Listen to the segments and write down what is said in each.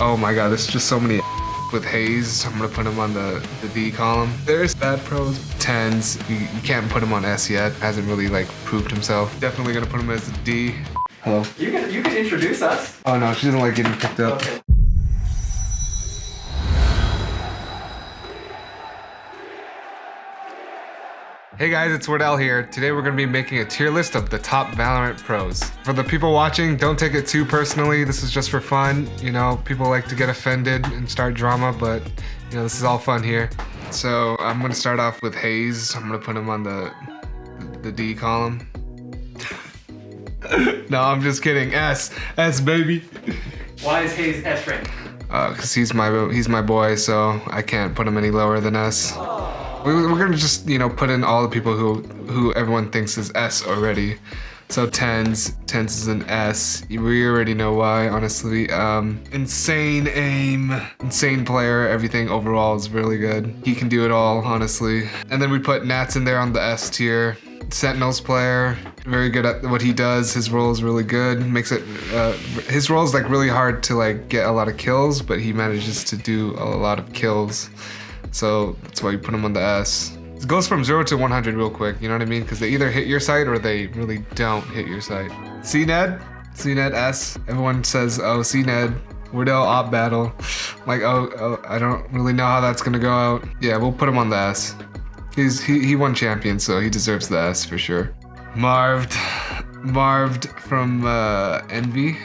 Oh my god, there's just so many with Hayes. I'm gonna put him on the D column. There's bad pros. 10s, you can't put him on S yet. Hasn't really like proved himself. Definitely gonna put him as a D. Hello. You can introduce us. Oh no, she doesn't like getting picked up. Okay. Hey guys, it's Wardell here. Today we're going to be making a tier list of the top Valorant pros. For the people watching, don't take it too personally. This is just for fun. You know, people like to get offended and start drama, but you know, this is all fun here. So I'm going to start off with Hayes. I'm going to put him on the D column. No, I'm just kidding. S baby. Why is Hayes S rank? Cause he's my boy, so I can't put him any lower than S. We're gonna just, you know, put in all the people who everyone thinks is S already. So 10s is an S. We already know why, honestly. Insane aim, insane player. Everything overall is really good. He can do it all, honestly. And then we put Nats in there on the S tier. Sentinels player, very good at what he does. His role is really good. Makes it his role is like really hard to like get a lot of kills, but he manages to do a lot of kills. So that's why you put him on the S. It goes from 0 to 100 real quick, you know what I mean? Because they either hit your site or they really don't hit your site. CNED S. Everyone says, oh, CNED. Wardell op battle. Like, oh, I don't really know how that's gonna go out. Yeah, we'll put him on the S. He won champion, so he deserves the S for sure. Marved from Envy.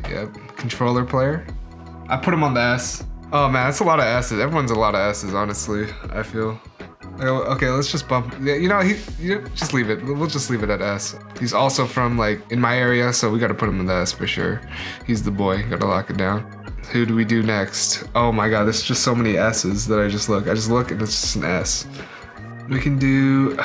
Yep, controller player. I put him on the S. Oh man, that's a lot of S's. Everyone's a lot of S's, honestly, I feel. Okay, let's just bump. Yeah, you know, just leave it. We'll just leave it at S. He's also from like in my area, so we gotta put him in the S for sure. He's the boy. Gotta lock it down. Who do we do next? Oh my god, there's just so many S's that I just look and it's just an S. We can do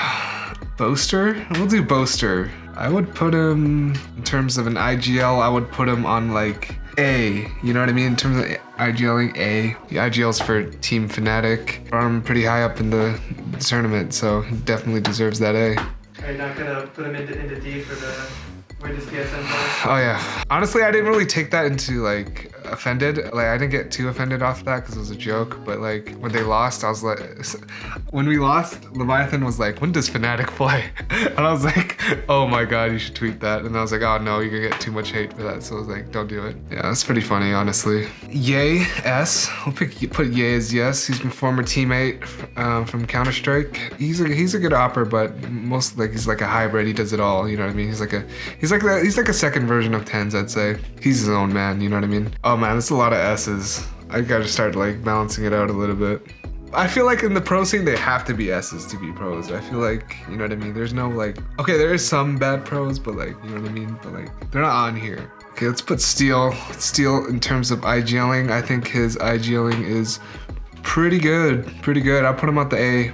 Boaster. We'll do Boaster. I would put him in terms of an IGL. I would put him on like A. You know what I mean? In terms of IGLing, A. The IGL's for Team Fnatic. I'm pretty high up in the tournament, so he definitely deserves that A. Are you not gonna put him into D for the where does TSM'S? Oh yeah. Honestly, I didn't really take that into like offended. Like I didn't get too offended off that because it was a joke. But like when they lost, I was like, when we lost, Leviathan was like, when does Fnatic play? And I was like, oh my god, you should tweet that. And I was like, oh no, you're gonna get too much hate for that. So I was like, don't do it. Yeah, that's pretty funny, honestly. Ye S. We'll put Ye as yes. He's my former teammate from Counter-Strike. He's a good opper, but most like he's like a hybrid. He does it all. You know what I mean? He's like a second version of 10s, I'd say. He's his own man, you know what I mean? Oh man, that's a lot of S's. I gotta start like balancing it out a little bit. I feel like in the pro scene, they have to be S's to be pros. I feel like, you know what I mean? There's no like, okay, there is some bad pros, but like, you know what I mean? But like, they're not on here. Okay, let's put Steel. Steel in terms of IGLing, I think his IGLing is pretty good. I'll put him at the A.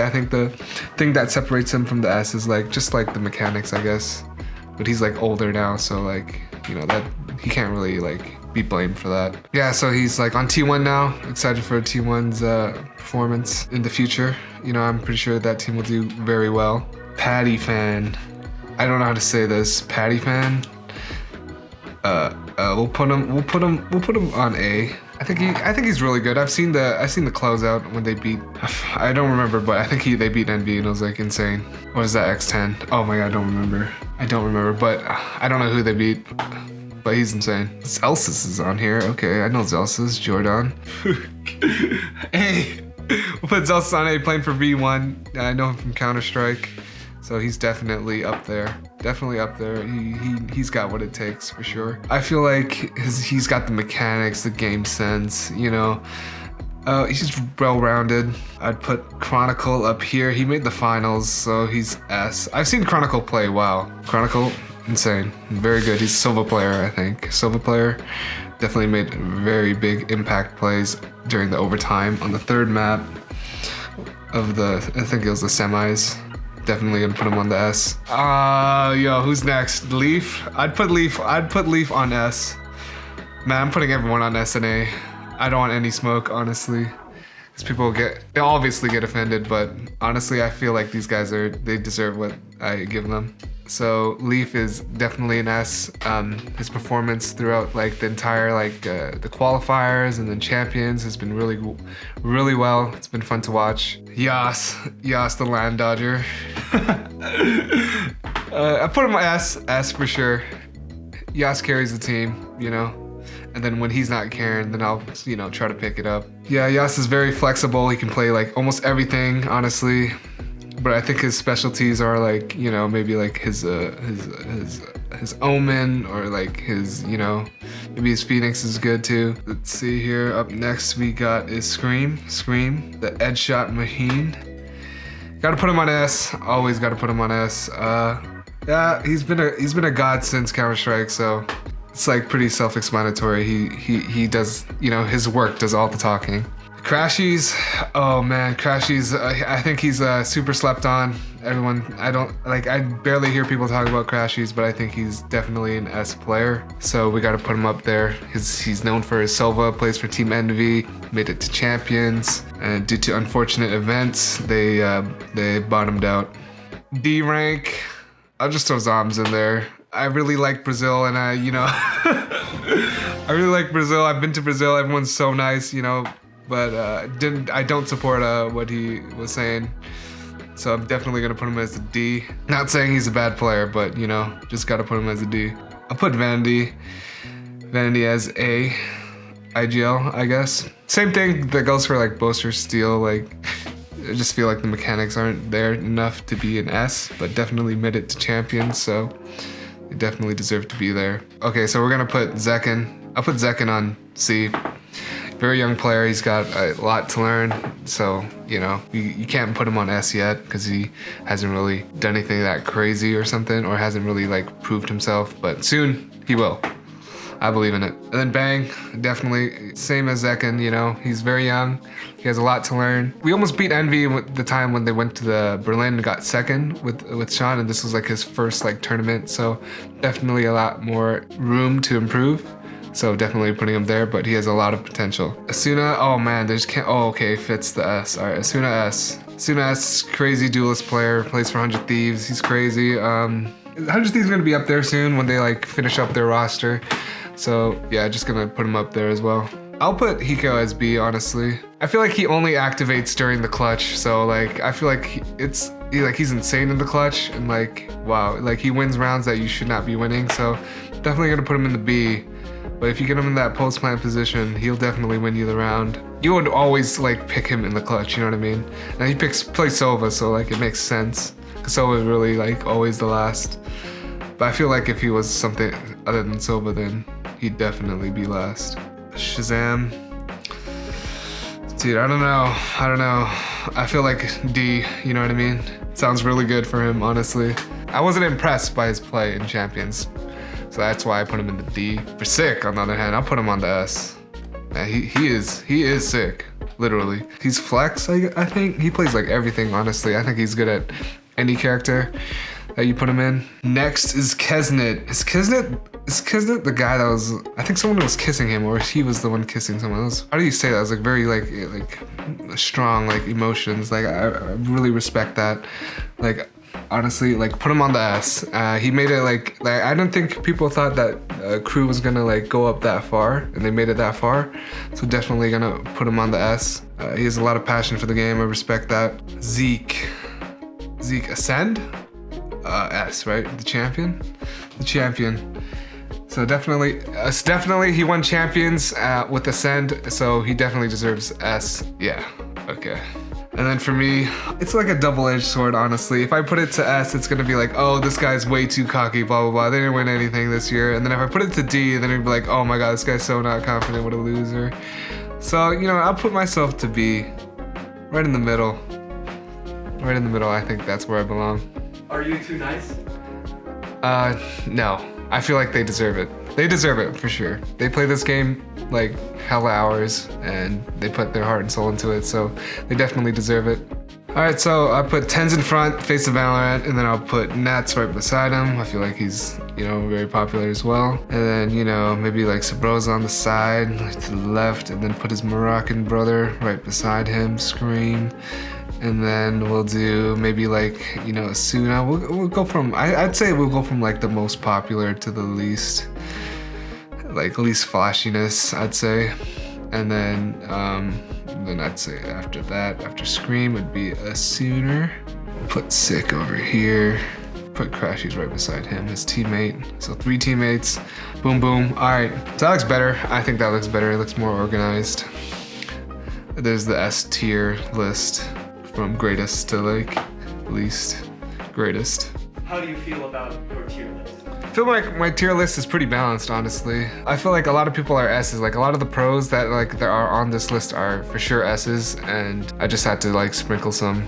I think the thing that separates him from the S is like, just like the mechanics, I guess. But he's like older now, so like, you know, that he can't really like be blamed for that. Yeah, so he's like on T1 now. Excited for T1's performance in the future. You know, I'm pretty sure that team will do very well. Patty fan. I don't know how to say this. Patty fan. We'll put him on A. I think he's really good. I've seen the closeout when they beat. I don't remember, but I think they beat Envy and it was like insane. What is that, X10? Oh my god, I don't remember, but I don't know who they beat. But he's insane. Zelsis is on here. Okay, I know Zelsis. Jordan. Hey, we'll put Zelsis on A, playing for V1. I know him from Counter-Strike, so he's definitely up there. He's got what it takes for sure. I feel like he's got the mechanics, the game sense, you know. He's just well-rounded. I'd put Chronicle up here. He made the finals, so he's S. I've seen Chronicle play. Wow, Chronicle, insane, very good. He's a Silva player, I think. Silva player, definitely made very big impact plays during the overtime on the third map of I think it was the semis. Definitely gonna put him on the S. Yo, who's next? Leaf? I'd put Leaf on S. Man, I'm putting everyone on S and A. I don't want any smoke, honestly. Because they obviously get offended, but honestly, I feel like these guys they deserve what I give them. So Leaf is definitely an S. His performance throughout like the entire the qualifiers and then champions has been really well. It's been fun to watch. Yas the land dodger. I put him S for sure. Yas carries the team, you know. And then when he's not carrying, then I'll, try to pick it up. Yeah, Yas is very flexible. He can play like almost everything, honestly. But I think his specialties are like, maybe like his Omen or like his, maybe his Phoenix is good too. Let's see here. Up next we got is Scream, the edge shot machine. Gotta put him on S. Always gotta put him on S. Yeah, he's been a god since Counter-Strike, so it's like pretty self-explanatory. He does, his work does all the talking. Crashies, oh man, Crashies, I think he's super slept on. I barely hear people talk about Crashies, but I think he's definitely an S player. So we gotta put him up there. He's known for his Sova, plays for Team Envy, made it to champions, and due to unfortunate events, they bottomed out. D rank, I'll just throw Zombs in there. I really like Brazil, and I really like Brazil. I've been to Brazil, everyone's so nice, but I don't support what he was saying. So I'm definitely gonna put him as a D. Not saying he's a bad player, but just gotta put him as a D. I'll put Vanity as a IGL, I guess. Same thing that goes for like Boaster Steel. Like I just feel like the mechanics aren't there enough to be an S, but definitely made it to champions, so they definitely deserve to be there. Okay, so we're gonna put Zekin. I'll put Zekin on C. Very young player, he's got a lot to learn, so you can't put him on S yet because he hasn't really done anything that crazy or something, or hasn't really like proved himself, but soon he will. I believe in it. And then Bang, definitely same as Zekin, he's very young, he has a lot to learn. We almost beat Envy with the time when they went to the Berlin and got second with Sean, and this was like his first like tournament, so definitely a lot more room to improve. So definitely putting him there, but he has a lot of potential. Asuna, oh man, okay, fits the S. All right, Asuna S. Asuna S, crazy duelist player, plays for 100 Thieves, he's crazy. 100 Thieves is gonna be up there soon when they like finish up their roster. So yeah, just gonna put him up there as well. I'll put Hiko as B, honestly. I feel like he only activates during the clutch, so like I feel like he's insane in the clutch, and like wow, like he wins rounds that you should not be winning. So definitely gonna put him in the B. But if you get him in that post plant position, he'll definitely win you the round. You would always like pick him in the clutch, you know what I mean? And he plays Sova, so like it makes sense. Cause Sova is really like always the last. But I feel like if he was something other than Sova, then he'd definitely be last. Shazam. Dude, I don't know. I feel like D, you know what I mean? Sounds really good for him, honestly. I wasn't impressed by his play in Champions. So that's why I put him in the D. For Sick, on the other hand, I'll put him on the S. Yeah, he is sick, literally. He's flex, I think. He plays like everything, honestly. I think he's good at any character that you put him in. Next is Kesnet. Is Kesnet the guy that was, I think someone was kissing him, or he was the one kissing someone else? How do you say that? It was like very like strong like emotions. Like I really respect that. Like honestly, like put him on the S. He made it like I don't think people thought that Crew was gonna like go up that far, and they made it that far. So definitely gonna put him on the S. He has a lot of passion for the game. I respect that. Zeke Ascend. S, right? The champion. So definitely he won champions with Ascend. So he definitely deserves S. Yeah. Okay. And then for me, it's like a double-edged sword, honestly. If I put it to S, it's gonna be like, oh, this guy's way too cocky, blah, blah, blah. They didn't win anything this year. And then if I put it to D, then it'd be like, oh my God, this guy's so not confident, what a loser. So, I'll put myself to B, right in the middle. Right in the middle, I think that's where I belong. Are you too nice? No. I feel like they deserve it. They deserve it, for sure. They play this game like hella hours, and they put their heart and soul into it, so they definitely deserve it. Alright, so I put TSM'S in front, face of Valorant, and then I'll put Nats right beside him. I feel like he's you know, very popular as well. And then, you know, maybe like Sabrosa on the side, like to the left, and then put his Moroccan brother right beside him, Scream. And then we'll do maybe like, you know, Asuna. We'll go from, I'd say we'll go from like the most popular to the least, like least flashiness, I'd say. And then I'd say after that, after Scream would be Asuna. Put Sick over here. Put Crashies right beside him, his teammate. So 3 teammates, boom, boom. All right, so that looks better. I think that looks better. It looks more organized. There's the S tier list from greatest to like least greatest. How do you feel about your tier list? I feel like my tier list is pretty balanced, honestly. I feel like a lot of people are S's. Like a lot of the pros that like there are on this list are for sure S's, and I just had to like sprinkle some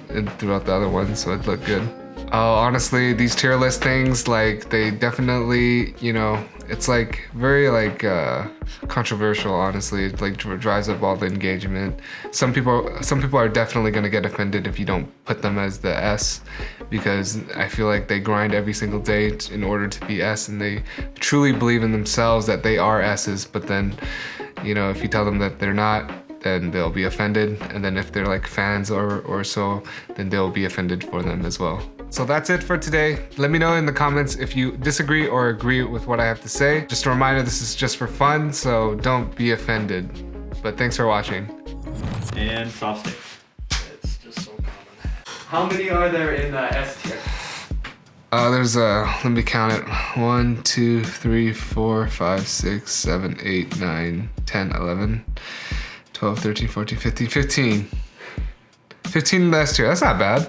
in throughout the other ones so it'd look good. Oh, honestly, these tier list things, like they definitely, you know, it's like very like controversial, honestly. It like drives up all the engagement. Some people are definitely gonna get offended if you don't put them as the S, because I feel like they grind every single day in order to be S, and they truly believe in themselves that they are S's. But then, you know, if you tell them that they're not, then they'll be offended. And then if they're like fans or so, then they'll be offended for them as well. So that's it for today. Let me know in the comments if you disagree or agree with what I have to say. Just a reminder, this is just for fun, so don't be offended. But thanks for watching. And soft stick. It's just so common. How many are there in S tier? There's let me count it. 1, 2, 3, 4, 5, 6, 7, 8, 9, 10, 11, 12, 13, 14, 15, 15. 15 in the S tier, that's not bad.